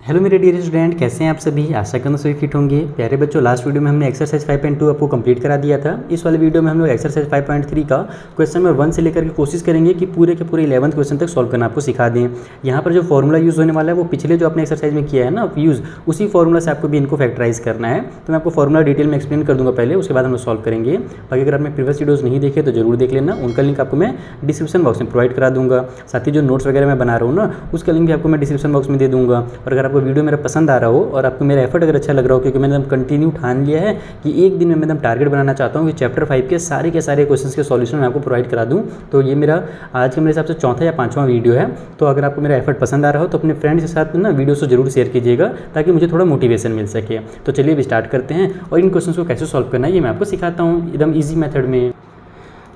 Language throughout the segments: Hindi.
हेलो मेरे डियर स्टूडेंट, कैसे हैं आप सभी। आशा करना सभी फिट होंगे। प्यारे बच्चों, लास्ट वीडियो में हमने एक्सरसाइज 5.2 आपको कंप्लीट करा दिया था। इस वाले वीडियो में हम लोग एक्सरसाइज 5.3 का क्वेश्चन नंबर 1 से लेकर के कोशिश करेंगे कि पूरे के पूरे 11th क्वेश्चन तक सॉल्व करना आपको सिखा दें। यहाँ पर जो फॉर्मूला यूज़ होने वाला है वो पिछले जो आपने एक्सरसाइज में किया है ना यूज़, उसी फॉर्मूला से आपको भी इनको फैक्टराइज करना है। तो मैं आपको फॉर्मूला डिटेल में एक्सप्लेन कर दूँगा पहले, उसके बाद हम लोग सॉल्व करेंगे। बाकी अगर आपने प्रीवियस वीडियोज़ नहीं देखे तो जरूर देख लेना, उनका लिंक आपको मैं डिस्क्रिप्शन बॉक्स में प्रोवाइड करा दूँगा। साथ ही जो नोट्स वगैरह मैं बना रहा हूँ ना, उसका लिंक भी आपको मैं डिस्क्रिप्शन बॉक्स में दे दूँगा। और अगर आपको वीडियो मेरा पसंद आ रहा हो और आपको मेरा एफर्ट अगर अच्छा लग रहा हो, क्योंकि मैंने कंटिन्यू ठान लिया है कि एक दिन में मैं टारगेट बनाना चाहता हूँ कि चैप्टर 5 के सारे क्वेश्चंस के सॉल्यूशन मैं आपको प्रोवाइड करा दूँ। तो ये मेरा आज के मेरे हिसाब से चौथा या पांचवा वीडियो है। तो अगर आपको मेरा एफर्ट पसंद आ रहा हो तो अपने फ्रेंड्स के साथ ना वीडियो को जरूर शेयर कीजिएगा, ताकि मुझे थोड़ा मोटिवेशन मिल सके। तो चलिए अब स्टार्ट करते हैं और इन क्वेश्चन को कैसे सॉल्व करना है ये मैं आपको सिखाता हूँ एकदम ईजी मेथड में।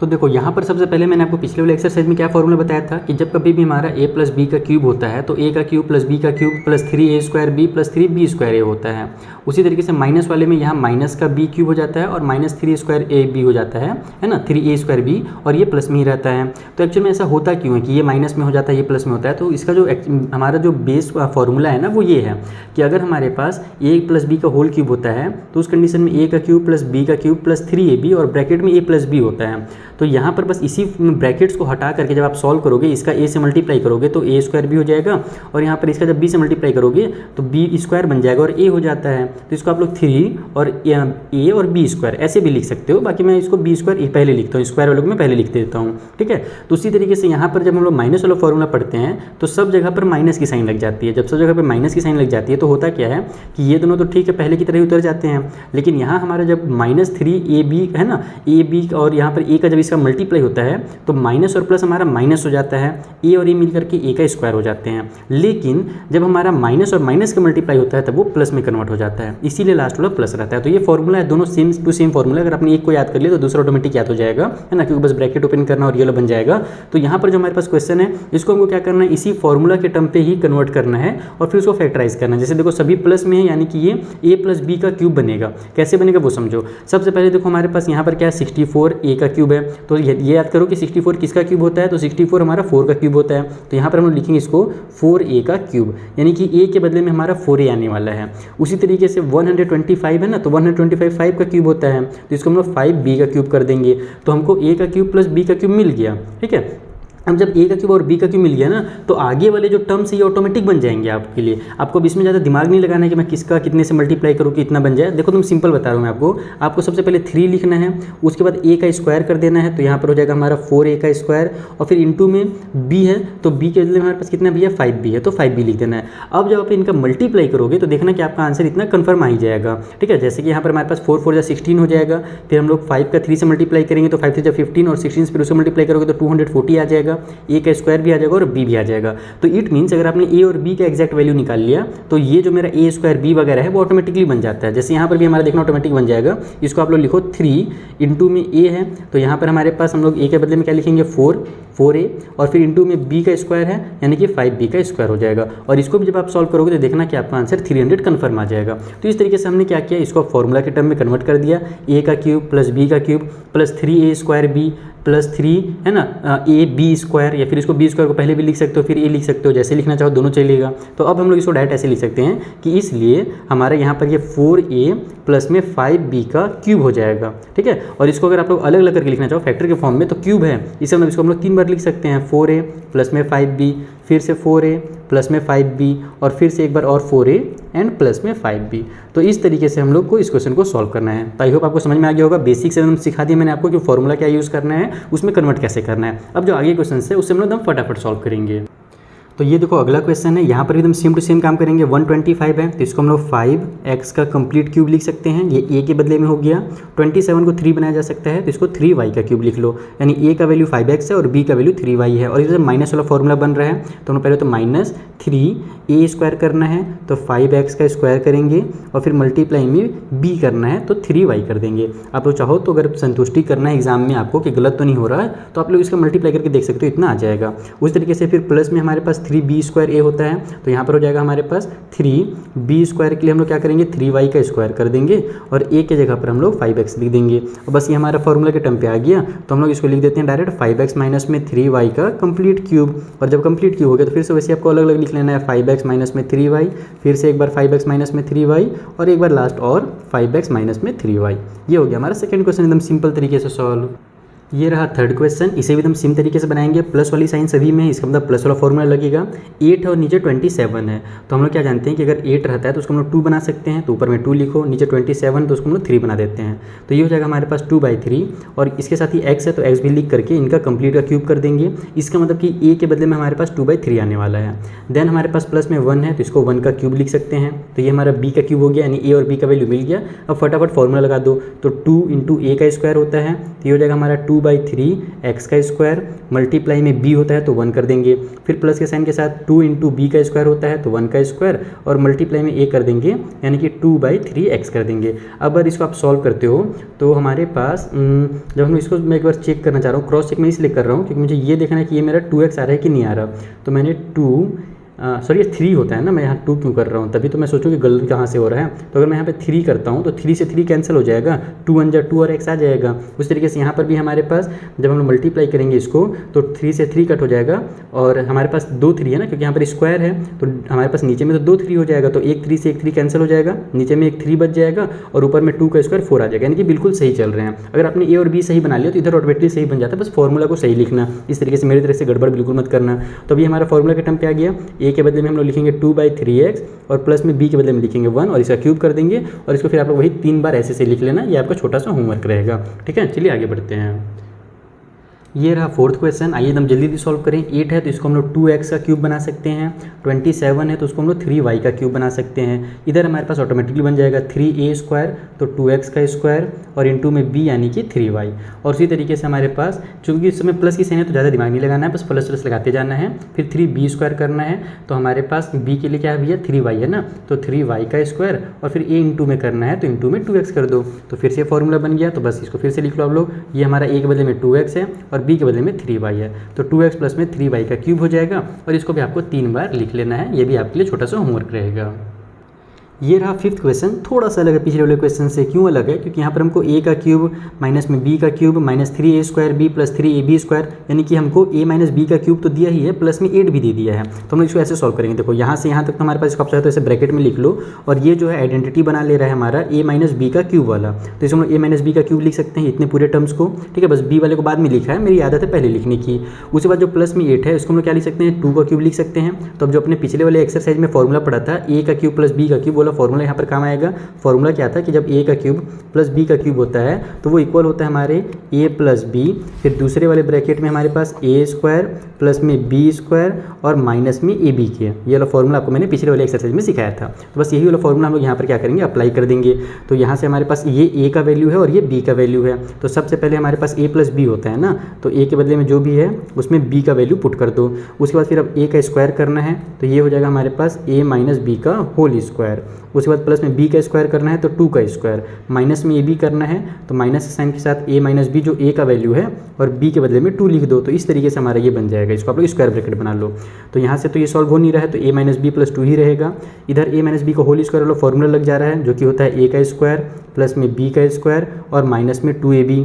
तो देखो यहाँ पर सबसे पहले मैंने आपको पिछले वाले एक्सरसाइज में क्या फॉर्मूला बताया था कि जब कभी भी हमारा a प्लस बी का क्यूब होता है तो a का क्यूब प्लस b का cube plus 3a square b plus 3b square a होता है। उसी तरीके से माइनस वाले में यहाँ माइनस का b क्यूब हो जाता है और माइनस 3 स्क्वायर a b हो जाता है ना, 3a स्क्वायर b, और ये प्लस में ही रहता है। तो एक्चुअल में ऐसा होता क्यों है कि ये माइनस में हो जाता है, ये प्लस में होता है। तो इसका जो हमारा जो बेस फॉर्मूला है ना वो ये है कि अगर हमारे पास a प्लस बी का होल क्यूब होता है तो उस कंडीशन में a का क्यूब प्लस b का क्यूब प्लस 3ab और ब्रैकेट में a प्लस b होता है। तो यहाँ पर बस इसी ब्रैकेट्स को हटा करके जब आप सॉल्व करोगे, इसका a से मल्टीप्लाई करोगे तो a स्क्वायर भी हो जाएगा, और यहाँ पर इसका जब b से मल्टीप्लाई करोगे तो b स्क्वायर बन जाएगा और a हो जाता है। तो इसको आप लोग 3 और a और b स्क्वायर ऐसे भी लिख सकते हो। बाकी मैं इसको b स्क्वायर पहले लिखता हूँ, स्क्वायर वालों को मैं पहले लिख देता हूँ, ठीक है। तो उसी तरीके से यहाँ पर जब हम लोग माइनस वाला फॉर्मूला पढ़ते हैं तो सब जगह पर माइनस की साइन लग जाती है। जब सब जगह पर माइनस की साइन लग जाती है तो होता क्या है कि ये दोनों तो ठीक है पहले की तरह ही उतर जाते हैं, लेकिन यहाँ हमारा जब -3ab है ना, ab और यहाँ पर a का जब इसका मल्टीप्लाई होता है तो माइनस और प्लस हमारा माइनस हो जाता है, a और a मिलकर के a का स्क्वायर हो जाते हैं। लेकिन जब हमारा माइनस और माइनस का मल्टीप्लाई होता है तब वो प्लस में कन्वर्ट हो जाता है, इसीलिए लास्ट वाला प्लस रहता है। तो ये फॉर्मूला है, दोनों सेम टू सेम फॉर्मूला। अगर आपने एक को याद कर लिया तो दूसरा ऑटोमेटिक याद हो जाएगा, है ना, क्योंकि बस ब्रैकेट ओपन करना और ये वाला बन जाएगा। तो यहाँ पर जो हमारे पास क्वेश्चन है इसको हमको क्या करना है, इसी फॉर्मूला के टर्म पे ही कन्वर्ट करना है और फिर उसको फैक्टराइज करना है। जैसे देखो सभी प्लस में है, यानी कि ये a प्लस बी का क्यूब बनेगा। कैसे बनेगा वो समझो। सबसे पहले देखो हमारे पास यहाँ पर क्या है, 64 a का क्यूब है। तो ये याद करो कि 64 किसका क्यूब होता है, तो 64 हमारा 4 का क्यूब होता है। तो यहाँ पर हम लिखेंगे इसको 4a का क्यूब, यानी कि a के बदले में हमारा 4a आने वाला है। उसी तरीके से 125 है ना, तो 125 5 का क्यूब होता है, तो इसको हम लोग 5b का क्यूब कर देंगे। तो हमको a का क्यूब प्लस b का क्यूब मिल गया, ठीक है। अब जब a का क्यूब और b का क्यूब मिल गया ना तो आगे वाले जो टर्म्स ये ऑटोमेटिक बन जाएंगे आपके लिए। आपको अब इसमें ज़्यादा दिमाग नहीं लगाना है कि मैं किसका कितने से मल्टीप्लाई करूँ कि इतना बन जाए। देखो तुम सिंपल बता रहा हूँ मैं आपको सबसे पहले 3 लिखना है, उसके बाद a का स्क्वायर कर देना है। तो यहाँ पर हो जाएगा हमारा 4a का स्क्वायर, और फिर इंटू में b है तो b के बदले में हमारे पास कितना भी है, 5b है, तो 5b लिख देना है। अब जब आप इनका मल्टीप्लाई करोगे तो देखना कि आपका आंसर इतना कन्फर्म आ ही जाएगा, ठीक है। जैसे कि यहाँ पर हमारे पास 4 4 या 16 हो जाएगा, फिर हम लोग 5 का 3 से मल्टीप्लाई करेंगे तो 5 3 15 और 16 से फिर उससे मल्टीप्लाई करोगे तो 240 आ जाएगा, a का स्क्वायर भी आ जाएगा और b भी आ जाएगा। तो इट मीन्स अगर आपने a और b का एग्जैक्ट वैल्यू निकाल लिया तो ये जो मेरा a स्क्वायर b वगैरह है वो ऑटोमेटिकली बन जाता है। जैसे यहाँ पर भी हमारा देखना ऑटोमेटिक बन जाएगा। इसको आप लोग लिखो 3 इंटू में a है, तो यहाँ पर हमारे पास हम लोग a के बदले में क्या लिखेंगे 4a, और फिर इंटू में b का स्क्वायर है यानी कि 5b का स्क्वायर हो जाएगा। और इसको भी जब आप सॉल्व करोगे तो देखना कि आपका आंसर 300 कन्फर्म आ जाएगा। तो इस तरीके से हमने क्या किया, इसको फॉर्मूला के टर्म में कन्वर्ट कर दिया, a का क्यूब प्लस b का cube plus 3a square b plus 3 है ना, a b स्क्वायर, या फिर इसको b स्क्वायर को पहले भी लिख सकते हो फिर a लिख सकते हो, जैसे लिखना चाहो दोनों चलेगा। तो अब हम लोग इसको डायरेक्ट ऐसे लिख सकते हैं कि इसलिए हमारे यहाँ पर ये 4a प्लस में 5b का क्यूब हो जाएगा, ठीक है। और इसको अगर आप लोग अलग अलग करके लिखना चाहो फैक्टर के फॉर्म में तो क्यूब है, इसे मतलब इसको हम लोग 3 बार लिख सकते हैं, 4a प्लस में 5b, फिर से 4a प्लस में 5b, और फिर से एक बार और 4a एंड प्लस में 5b। तो इस तरीके से हम लोग को इस क्वेश्चन को सॉल्व करना है। तो आई होप आपको समझ में आ गया होगा। बेसिक से एकदम सिखा दिया मैंने आपको कि फॉर्मूला क्या यूज़ करना है, उसमें कन्वर्ट कैसे करना है। अब जो आगे क्वेश्चन है उससे हम लोग एकदम फटाफट सॉल्व करेंगे। तो ये देखो अगला क्वेश्चन है, यहाँ पर भी एकदम सेम टू सेम काम करेंगे। 125 है तो इसको हम लोग 5x का कंप्लीट क्यूब लिख सकते हैं, ये a के बदले में हो गया। 27 को 3 बनाया जा सकता है तो इसको 3y का क्यूब लिख लो, यानी a का वैल्यू 5x है और b का वैल्यू 3y है। और इधर माइनस वाला फॉर्मूला बन रहा है तो हम पहले तो -3a स्क्वायर करना है तो 5x का स्क्वायर करेंगे, और फिर मल्टीप्लाई में b करना है तो 3y कर देंगे। आप लोग चाहो तो अगर संतुष्टि करना है एग्जाम में आपको कि गलत तो नहीं हो रहा है तो आप लोग इसका मल्टीप्लाई करके देख सकते हो, इतना आ जाएगा। उस तरीके से फिर प्लस में हमारे पास 3b² a होता है, तो यहाँ पर हो जाएगा हमारे पास 3b² के लिए हम लोग क्या करेंगे 3y का स्क्वायर कर देंगे और a के जगह पर हम लोग 5x लिख देंगे। और बस ये हमारा फॉर्मूला के टर्म पे आ गया, तो हम लोग इसको लिख देते हैं डायरेक्ट 5x माइनस में 3y का कंप्लीट क्यूब। और जब कंप्लीट क्यूब हो गया तो फिर से वैसे आपको अलग अलग लिख लेना है, 5x माइनस में 3y, फिर से एक बार 5x माइनस में 3y और एक बार लास्ट और 5x माइनस में 3y। ये हो गया हमारा सेकंड क्वेश्चन एकदम सिंपल तरीके से सॉल्व। ये रहा थर्ड क्वेश्चन, इसे भी हम सिम तरीके से बनाएंगे, प्लस वाली साइन सभी में है, इसका मतलब प्लस वाला फॉर्मूला लगेगा। 8 है और नीचे 27 है, तो हम लोग क्या जानते हैं कि अगर 8 रहता है तो उसको हम लोग 2 बना सकते हैं, तो ऊपर में 2 लिखो, नीचे 27 तो उसको हम लोग 3 बना देते हैं। तो ये हो जाएगा हमारे पास 2/3 और इसके साथ ही x है तो x भी लिख करके इनका कंप्लीट का क्यूब कर देंगे। इसका मतलब कि a के बदले में हमारे पास 2/3 आने वाला है। देन हमारे पास प्लस में 1 है तो इसको 1 का क्यूब लिख सकते हैं, तो ये हमारा b का क्यूब हो गया, यानी a और b का वैल्यू मिल गया। अब फटाफट फॉर्मूला लगा दो, तो 2 × a का स्क्वायर होता है, तो ये हो जाएगा हमारा 2/3 x का स्क्वायर, मल्टीप्लाई में b होता है तो 1 कर देंगे, फिर प्लस के साइन के साथ 2 × b का स्क्वायर होता है तो 1 का स्क्वायर और मल्टीप्लाई में a कर देंगे, यानी कि 2/3x कर देंगे। अब अगर इसको आप सॉल्व करते हो तो हमारे पास जब हम इसको मैं एक बार चेक करना चाह रहा हूँ, क्रॉस चेक में इसलिए कर रहा हूँ क्योंकि मुझे ये देखना है कि ये मेरा 2x आ रहा है कि नहीं आ रहा। तो मैंने 3 होता है ना, मैं यहाँ 2 क्यों कर रहा हूँ, तभी तो मैं सोचूँ कि गलती कहाँ से हो रहा है। तो अगर मैं यहाँ पे 3 करता हूँ तो 3 से 3 कैंसिल हो जाएगा, 2 1 जा 2 और x आ जाएगा। उस तरीके से यहाँ पर भी हमारे पास जब हम लोग मल्टीप्लाई करेंगे इसको तो 3 से 3 कट हो जाएगा और हमारे पास 2 3 है ना, क्योंकि यहाँ पर स्क्वायर है तो हमारे पास नीचे में तो 2 3 हो जाएगा, तो एक 3 से एक 3 कैंसिल हो जाएगा, नीचे में एक 3 बच जाएगा और ऊपर में 2 का स्क्वायर 4 आ जाएगा, यानी कि बिल्कुल सही चल रहे हैं। अगर आपने a और b सही बना लिया तो इधर ऑटोमेटिकली सही बन जाता है, बस फॉर्मूला को सही लिखना, इस तरीके से मेरी तरह से गड़बड़ बिल्कुल मत करना। तो अभी हमारा फॉर्मूला के टर्म पे आ गया, a के बदले में हम लोग लिखेंगे 2/3x और प्लस में b के बदले में लिखेंगे 1 और इसका क्यूब कर देंगे और इसको फिर आप लोग वही 3 बार ऐसे लिख लेना, ये आपका छोटा सा होमवर्क रहेगा। ठीक है, चलिए आगे बढ़ते हैं। ये रहा फोर्थ क्वेश्चन, आइए एकदम जल्दी जल्दी सॉल्व करें। 8 है तो इसको हम लोग 2x का क्यूब बना सकते हैं, 27 है तो उसको हम लोग 3y का क्यूब बना सकते हैं। इधर हमारे पास ऑटोमेटिकली बन जाएगा 3a² तो 2x का स्क्वायर और इंटू में b यानी कि 3y। और उसी तरीके से हमारे पास चूँकि इस समय प्लस की साइन है तो ज़्यादा दिमाग नहीं लगाना है, बस प्लस प्लस लगाते जाना है। फिर 3b² करना है, तो हमारे पास b के लिए क्या है भैया 3y है ना, तो 3y का स्क्वायर और फिर a इंटू में करना है तो इंटू में 2x कर दो, तो फिर से फॉर्मूला बन गया। तो बस इसको फिर से लिख लो आप लोग, ये हमारा a के बदले में 2x है और b के बदले में 3y है, तो 2x प्लस में 3y का क्यूब हो जाएगा और इसको भी आपको 3 बार लिख लेना है, ये भी आपके लिए छोटा सा होमवर्क रहेगा। ये रहा फिफ्थ क्वेश्चन, थोड़ा सा अलग है पिछले वाले क्वेश्चन से। क्यों अलग है? क्योंकि यहाँ पर हमको a का क्यूब माइनस में b का cube minus 3a² b plus 3ab², यानी कि हमको a माइनस b का क्यूब तो दिया ही है, प्लस में 8 भी दे दिया है। तो हम इसको ऐसे सॉल्व करेंगे, देखो यहाँ से यहाँ तक तो हमारे पास इसको आप चाहे तो ऐसे ब्रैकेट में लिख लो और ये जो है आइडेंटिटी बना ले रहा है हमारा a माइनस b का क्यूब वाला, तो इसको हम लोग a माइनस b का क्यूब लिख सकते हैं इतने पूरे टर्म्स को। ठीक है, बस b वाले को बाद में लिखा है, मेरी आदत है पहले लिखने की। उसके बाद जो प्लस में 8 है इसको हम लोग क्या लिख सकते हैं 2 का क्यूब लिख सकते हैं। तो अब जो अपने पिछले वाले एक्सरसाइज में फॉर्मूला पढ़ा था a का क्यूब प्लस b का क्यूब वाला फॉर्मूला यहाँ पर काम आएगा। फॉर्मूला क्या था कि जब a का क्यूब प्लस b का क्यूब होता है तो वो इक्वल होता है हमारे a प्लस b, फिर दूसरे वाले ब्रैकेट में हमारे पास a² प्लस में b² और माइनस में ab के। ये वाला फॉर्मूला आपको मैंने पिछले वाले एक्सरसाइज में सिखाया था, तो बस यही वाला फॉर्मूला हम लोग यहाँ पर क्या करेंगे अप्लाई कर देंगे। तो यहाँ से हमारे पास ये a का वैल्यू है और ये b का वैल्यू है, तो सबसे पहले हमारे पास a प्लस b होता है ना, तो a के बदले में जो भी है उसमें b का वैल्यू पुट कर दो। उसके बाद फिर अब a का स्क्वायर करना है, तो ये हो जाएगा हमारे पास a माइनस b का होल स्क्वायर। उसके बाद प्लस में b का स्क्वायर करना है तो 2 का स्क्वायर, माइनस में ab करना है तो माइनस के साइन के साथ a माइनस b जो a का वैल्यू है और b के बदले में 2 लिख दो। तो इस तरीके से हमारा ये बन जाएगा, इसको आप लोग स्क्वायर ब्रैकेट बना लो। तो यहाँ से तो ये सॉल्व हो नहीं रहा है तो a माइनस b प्लस 2 ही रहेगा। इधर a माइनस b का होल स्क्वायर वाला फॉर्मूला लग जा रहा है जो कि होता है a का स्क्वायर प्लस में b का स्क्वायर और माइनस में 2ab।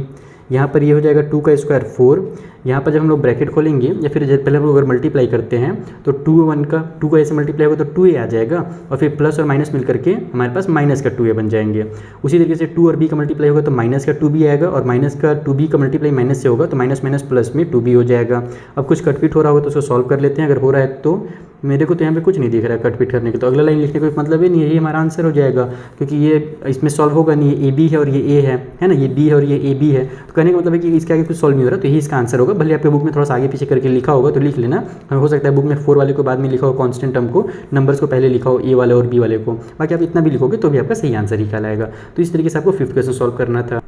यहाँ पर ये हो जाएगा 2 का स्क्वायर 4। यहाँ पर जब हम लोग ब्रैकेट खोलेंगे या फिर पहले हम लोग अगर मल्टीप्लाई करते हैं तो 2 का ऐसे मल्टीप्लाई होगा तो 2a आ जाएगा और फिर प्लस और माइनस मिल करके हमारे पास माइनस का 2a बन जाएंगे। उसी तरीके से 2 और b का मल्टीप्लाई होगा तो माइनस का 2b आएगा और माइनस का 2b का मल्टीप्लाई माइनस से होगा तो माइनस माइनस प्लस में 2b हो जाएगा। अब कुछ कटपिट हो रहा होगा तो उसको सॉल्व कर लेते हैं, अगर हो रहा है तो मेरे को तो यहाँ पे कुछ नहीं दिख रहा है कटपिट करने के, तो अगला लाइन लिखने का कोई मतलब ही नहीं है, ये हमारा आंसर हो जाएगा क्योंकि ये इसमें सॉल्व होगा नहीं, ये AB है और ये A है ना, ये B है और ये AB है। तो कहने का मतलब है कि इसके आगे कुछ सॉल्व नहीं हो रहा, तो यही इसका आंसर होगा। भले आपके बुक में थोड़ा सा आगे पीछे करके लिखा होगा तो लिख लेना, हो सकता है बुक में 4 वाले को बाद में लिखा हो कॉन्स्टेंट टर्म को, नंबर्स को पहले लिखा हो A वाले और B वाले को, बाकी आप इतना भी लिखोगे तो भी आपका सही आंसर निकल आएगा। तो इस तरीके से आपको 5th क्वेश्चन सॉल्व करना था।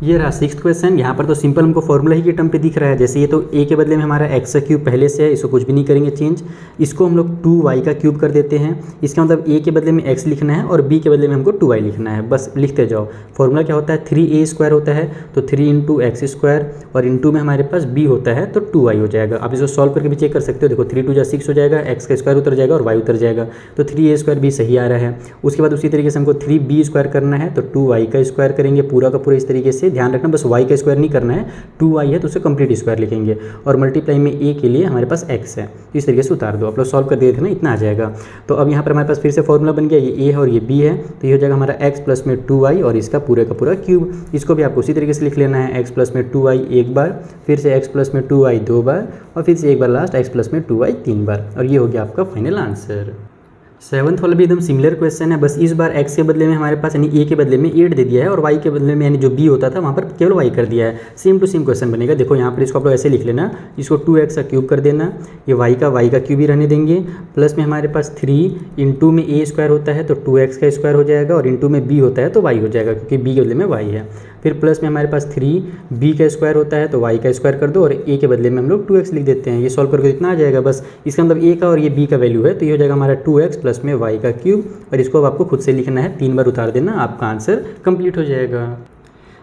ये रहा 6th क्वेश्चन। यहाँ पर तो सिंपल हमको फॉर्मूला ही के टर्म पे दिख रहा है। जैसे ये तो a के बदले में हमारा x का क्यूब पहले से है, इसको कुछ भी नहीं करेंगे चेंज। इसको हम लोग 2y का क्यूब कर देते हैं। इसका मतलब a के बदले में x लिखना है और b के बदले में हमको 2y लिखना है, बस लिखते जाओ। फॉर्मूला क्या होता है, 3a² होता है तो 3 × x² और इंटू में हमारे पास b होता है तो 2y हो जाएगा। आप इसको सॉल्व करके भी चेक कर सकते हो। देखो 3 × 2 = 6 हो जाएगा, x का स्क्वायर उतर जाएगा और y उतर जाएगा, तो 3a² भी सही आ रहा है। उसके बाद उसी तरीके से हमको 3b² करना है तो 2y का स्क्वायर करेंगे पूरा का पूरा इस तरीके से। ध्यान रखना बस y का स्क्वायर नहीं करना है, 2y है तो उसे कंप्लीट स्क्वायर लिखेंगे और मल्टीप्लाई में a के लिए हमारे पास x है, तो इस तरीके से उतार दो। आप लोग सॉल्व कर दिए थे ना, इतना आ जाएगा। तो अब यहाँ पर हमारे पास फिर से फॉर्मूला बन गया, ये a है और ये b है, तो ये हो जाएगा हमारा x प्लस में 2y और इसका पूरे का पूरा क्यूब। इसको भी आपको उसी तरीके से लिख लेना है, x प्लस में 2y एक बार, फिर से x प्लस में 2y 2 बार और फिर से एक बार लास्ट x प्लस में 2y 3 बार, और ये हो गया आपका फाइनल आंसर। 7th वाला भी एकदम सिमिलर क्वेश्चन है, बस इस बार x के बदले में हमारे पास यानी a के बदले में 8 दे दिया है और y के बदले में यानी जो b होता था वहाँ पर केवल y कर दिया है। सेम टू सेम क्वेश्चन बनेगा। देखो यहाँ पर इसको आप लोग ऐसे लिख लेना, इसको 2x का क्यूब कर देना, ये y का क्यूब ही रहने देंगे, प्लस में हमारे पास 3 इंटू में a² होता है तो 2x का स्क्वायर हो जाएगा और इंटू में b होता है तो y हो जाएगा क्योंकि b के बदले में y है। फिर प्लस में हमारे पास 3b का स्क्वायर होता है तो y का स्क्वायर कर दो और a के बदले में हम लोग 2x लिख देते हैं। ये सॉल्व करके इतना आ जाएगा बस। इसका मतलब a का और ये b का वैल्यू है तो ये हो जाएगा हमारा 2x प्लस में y का क्यूब, और इसको अब आपको खुद से लिखना है, 3 बार उतार देना, आपका आंसर कंप्लीट हो जाएगा।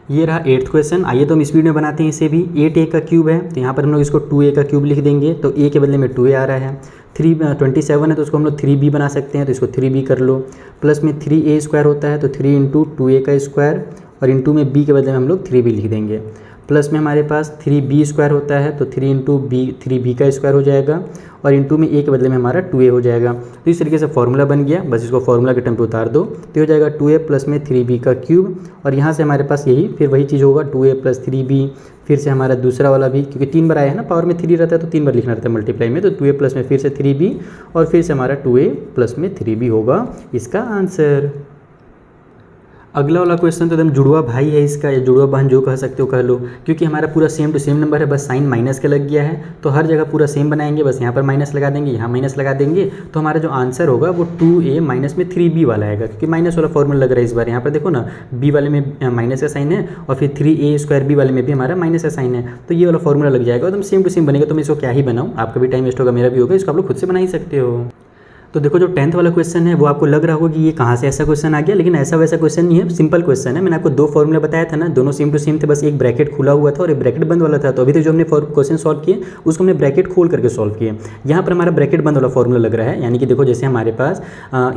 ये रहा 8th क्वेश्चन। आइए तो हम स्पीड में बनाते हैं इसे भी। 8a का क्यूब है तो यहाँ पर हम लोग इसको 2a का क्यूब लिख देंगे, तो a के बदले में 2a आ रहा है। 27 है तो उसको हम लोग 3b बना सकते हैं, तो इसको 3b कर लो। प्लस में 3a² होता है तो 3 × 2a का स्क्वायर और इंटू में b के बदले में हम लोग 3b लिख देंगे। प्लस में हमारे पास 3b² होता है तो 3 × 3b का स्क्वायर हो जाएगा और इंटू में a के बदले में हमारा 2a हो जाएगा। तो इस तरीके से फॉर्मूला बन गया, बस इसको फॉर्मूला के टर्म पे उतार दो तो हो जाएगा 2a प्लस में 3b का क्यूब, और यहाँ से हमारे पास यही फिर वही चीज़ होगा 2a प्लस 3b, फिर से हमारा दूसरा वाला भी, क्योंकि 3 बार आया है ना, पावर में 3 रहता है तो 3 बार लिखना रहता है मल्टीप्लाई में, तो 2a प्लस में फिर से 3b और फिर से हमारा 2a प्लस में 3b होगा इसका आंसर। अगला वाला क्वेश्चन तो एकदम जुड़वा भाई है इसका, या जुड़वा बहन जो कह सकते हो कह लो, क्योंकि हमारा पूरा सेम टू सेम नंबर है, बस साइन माइनस का लग गया है तो हर जगह पूरा सेम बनाएंगे, बस यहाँ पर माइनस लगा देंगे, यहाँ माइनस लगा देंगे, तो हमारा जो आंसर होगा वो 2a माइनस में 3b वाला आएगा, क्योंकि माइनस वाला फॉर्मूला लग रहा है इस बार। यहाँ पर देखो ना, b वाले में माइनस का साइन है और फिर 3a² b वाले में भी हमारा माइनस का साइन है, तो ये वाला फॉर्मूला लग जाएगा, एकदम सेम टू सेम बनेगा। तो मैं इसको क्या ही बनाऊँ, आपका भी टाइम वेस्ट होगा, मेरा भी होगा, इसको आप लोग खुद से बना ही सकते हो। तो देखो जो 10th वाला क्वेश्चन है वो आपको लग रहा होगा कि ये कहाँ से ऐसा क्वेश्चन आ गया, लेकिन ऐसा वैसा क्वेश्चन नहीं है, सिंपल क्वेश्चन है। मैंने आपको 2 फॉर्मूला बताया था ना, दोनों सेम टू सेम थे, बस एक ब्रैकेट खुला हुआ था और एक ब्रैकेट बंद वाला था। तो अभी तक जो हमने क्वेश्चन सॉल्व किए उसको हमने ब्रैकेट खोल करके सॉल्व किए। यहाँ पर हमारा ब्रैकेट बंद वाला फॉर्मूला लग रहा है, यानी कि देखो जैसे हमारे पास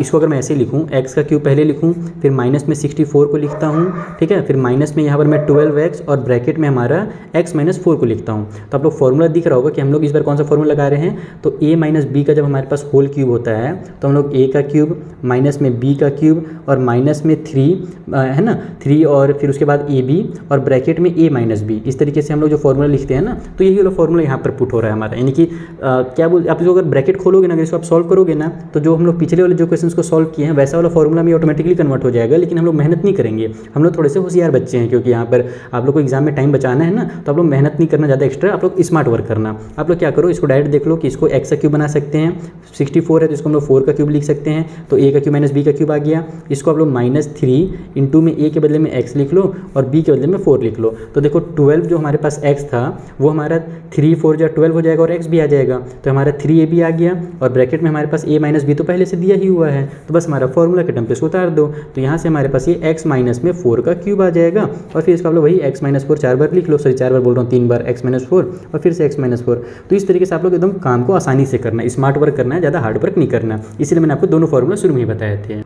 इसको अगर मैं ऐसे लिखूँ, x का क्यूब पहले लिखूँ, फिर माइनस में 64 को लिखता हूँ, ठीक है, फिर माइनस में यहाँ पर मैं 12x और ब्रैकेट में हमारा x - 4 को लिखता हूँ। तो आप लोग फॉर्मूला दिख रहा होगा कि हम लोग इस बार कौन सा फॉर्मूला लगा रहे हैं, तो a - b का जब हमारे पास होल क्यूब होता है तो हम लोग a का क्यूब माइनस में b का क्यूब और माइनस में 3 है ना, 3 और फिर उसके बाद ab और ब्रैकेट में a - b, इस तरीके से हम लोग जो फॉर्मूला लिखते हैं ना, तो यही वाला फॉर्मूला यहाँ पर पुट हो रहा है हमारा। यानी कि क्या बोल, आप जो अगर ब्रैकेट खोलोगे ना, अगर इसको आप सॉल्व करोगे ना, तो जो हम लोग पिछले वाले जो क्वेश्चन को सॉल्व किए हैं वैसा वाला फॉर्मूला में ऑटोमेटिकली कन्वर्ट हो जाएगा, लेकिन हम लोग मेहनत नहीं करेंगे। हम लोग थोड़े से होशियार बच्चे हैं, क्योंकि यहाँ पर आप लोग को एग्जाम में टाइम बचाना है ना, तो आप लोग मेहनत नहीं करना ज़्यादा एक्स्ट्रा, आप लोग स्मार्ट वर्क करना। आप लोग क्या करो, इसको डायरेक्ट देख लो कि इसको x का क्यूब बना सकते हैं, 64 है तो इसको हम लोग 4 का क्यूब लिख सकते हैं, तो a का क्यूब - b का क्यूब आ गया। इसको आप लोग -3 इंटू में a के बदले में x लिख लो और b के बदले में 4 लिख लो। तो देखो 12 जो हमारे पास x था वो हमारा 3 4 जा 12 हो जाएगा और x भी आ जाएगा, तो हमारा 3ab आ गया और ब्रैकेट में हमारे पास a - b तो पहले से दिया ही हुआ है, तो बस हमारा फॉर्मूला के टर्म पे इसको उतार दो। तो यहाँ से हमारे पास ये x - 4 का क्यूब आ जाएगा और फिर इसको आप लोग वही x - 4 4 बार लिख लो, सॉरी 4 बार बोल रहा हूँ, 3 बार x - 4 और फिर से x - 4। तो इस तरीके से आप लोग एकदम काम को आसानी से करना है, स्मार्ट वर्क करना है, ज़्यादा हार्ड वर्क नहीं करना, इसलिए मैंने आपको दोनों फॉर्मूला शुरू में ही बताए थे।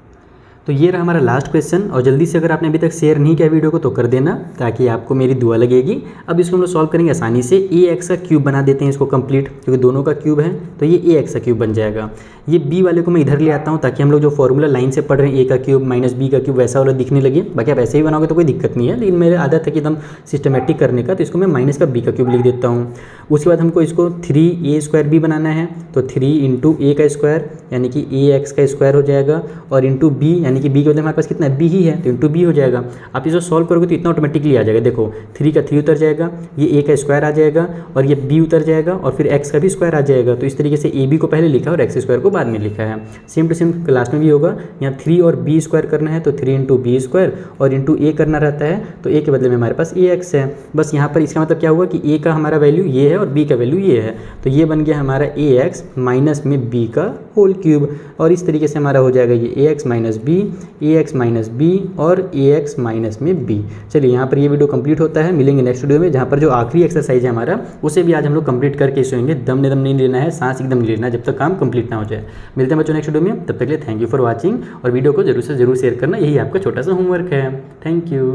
तो ये रहा हमारा लास्ट क्वेश्चन, और जल्दी से अगर आपने अभी तक शेयर नहीं किया वीडियो को तो कर देना, ताकि आपको मेरी दुआ लगेगी। अब इसको हम लोग सॉल्व करेंगे आसानी से। ax का क्यूब बना देते हैं इसको कंप्लीट, क्योंकि दोनों का क्यूब है तो ये ax का क्यूब बन जाएगा। ये b वाले को मैं इधर ले आता हूँ ताकि हम लोग जो फॉर्मूला लाइन से पढ़ रहे हैं a का क्यूब - b का क्यूब वैसा वाला दिखने लगे। बाकी आप ऐसे ही बनाओगे तो कोई दिक्कत नहीं है, लेकिन मेरे आदत है कि एकदम सिस्टमेटिक करने का, तो इसको मैं माइनस का b का क्यूब लिख देता हूँ। उसके बाद हमको इसको 3a² b बनाना है, तो 3 × a का स्क्वायर यानी कि ए एक्स का स्क्वायर हो जाएगा, और इंटू बी यानी कि बी के बदले हमारे पास कितना है, बी ही है, तो इंटू बी हो जाएगा। आप इसको सॉल्व करोगे तो इतना ऑटोमेटिकली आ जाएगा। देखो 3 का 3 उतर जाएगा, ये ए का स्क्वायर आ जाएगा, और ये बी उतर जाएगा, और फिर एक्स का भी स्क्वायर आ जाएगा। तो इस तरीके से ए बी को पहले लिखा और एक्स स्क्वायर को बाद में लिखा है। सेम टू सेम क्लास में भी होगा। यहाँ 3 और बी स्क्वायर करना है तो 3 इंटू बी स्क्वायर, और इंटू ए करना रहता है, तो ए के बदले में हमारे पास ए एक्स है। बस यहाँ पर इसका मतलब क्या हुआ कि ए का हमारा वैल्यू ये है और बी का वैल्यू ये है, तो ये बन गया हमारा ए एक्स माइनस में बी का होल क्यूब। और इस तरीके से हमारा हो जाएगा ये ए एक्स माइनस बी, ए एक्स माइनस बी और ए एक्स माइनस में बी। चलिए यहाँ पर ये वीडियो कंप्लीट होता है। मिलेंगे नेक्स्ट वीडियो में, जहाँ पर जो आखिरी एक्सरसाइज है हमारा उसे भी आज हम लोग कंप्लीट करके सोएंगे। दम नहीं लेना है, सांस एकदम नहीं लेना है जब तक काम कंप्लीट ना हो जाए। मिलते हैं बच्चों नेक्स्ट वीडियो में, तब तक के लिए थैंक यू फॉर वॉचिंग, और वीडियो को जरूर से जरूर शेयर करना, यही आपका छोटा सा होमवर्क है। Thank you.